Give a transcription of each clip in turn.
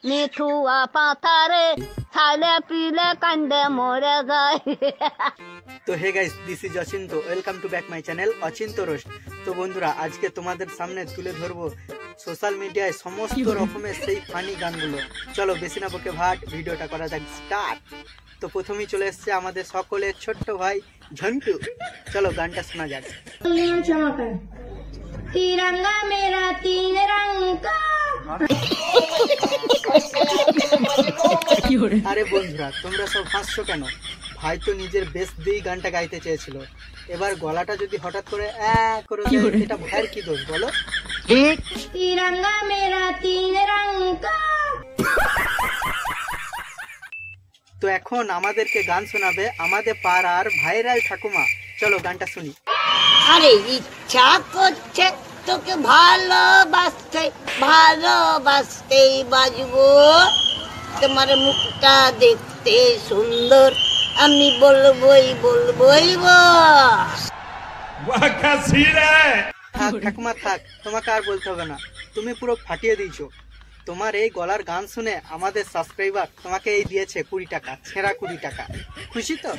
মিঠুয়া পাথারে খাইলে পিলে কান্দে মরে যায়। তো hey guys, this is Achinta, welcome to back my channel Achinta roast. তো বন্ধুরা, আজকে তোমাদের সামনে তুলে ধরবো সোশ্যাল মিডিয়ায় সমস্ত রকমের সেই ফানি গানগুলো। চলো বেশি না বকে ভাট, ভিডিওটা করা যাক স্টার্ট। তো প্রথমেই চলে এসছে আমাদের সকলের ছোট্ট ভাই ঝন্টু। চলো গানটা শোনা যাক। তিরঙ্গা মেরা তিন রঙ কা। আরে বন্ধুরা, তোমরা সব হাসছো কেন? ভাই তো নিজের বেস্ট দিয়েই গানটা গাইতে চেয়েছিল, এবার গলাটা যদি হঠাৎ করে করে দেয়, এটা ভাইয়ের কি দোষ বলো? তিরঙ্গা মেরা তিন রঙ কা। তো এখন আমাদেরকে গান শোনাবে আমাদের পাড়ার ভাইরাল ঠাকুমা। চলো গানটা শুনি। আরে ইচ্ছা করছে তোকে ভালোবাসতে ভালোবাসতেই বাজবো, তোমার মুখটা দেখতে সুন্দর, আমি বলবোই বস। থাক ঠাকুমা থাক, তোমাকে আর বলতে হবে না, তুমি পুরো ফাটিয়ে দিয়েছো। তোমার এই গলার গান শুনে আমাদের সাবস্ক্রাইবার তোমাকে এই দিয়েছে 20 টাকা, ছেঁড়া 20 টাকা। খুশি তো?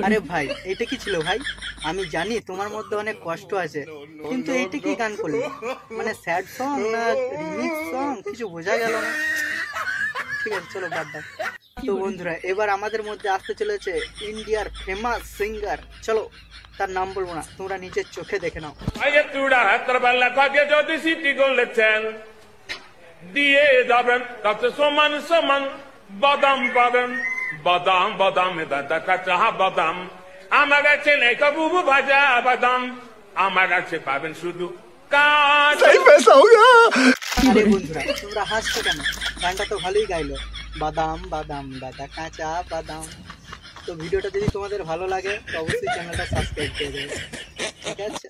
আরে ভাই, এটা কি ছিল ভাই? আমি জানি তোমার মধ্যে অনেক কষ্ট আছে, কিন্তু এইটা কি গান করলে? মানে স্যাড সং না রিমিক্স সং, কিছু বোঝা গেল না। ঠিক আছে, চলো বাদ দাও। তো বন্ধুরা, এবার আমাদের মধ্যে আসতে চলেছে ইন্ডিয়ার ফেমাস সিঙ্গার। চলো, তার নাম বলবো না, তোমরা নিজের চোখে দেখে নাও। দিয়ে যাবেন তাতে সমান সমান বাদাম পাবেন, বাদাম বাদাম দাদা কাঁচা বাদাম, আমার কাছে নেই কাবুবু ভাজা বাদাম, আমার কাছে পাবেন শুধু আরে বন্ধুরা, তোমরা হাসছো কেন? গানটা তো ভালোই গাইলো, বাদাম বাদাম দাদা কাঁচা বাদাম। তো ভিডিওটা যদি তোমাদের ভালো লাগে তো অবশ্যই চ্যানেলটা সাবস্ক্রাইব করে দেবে, ঠিক আছে?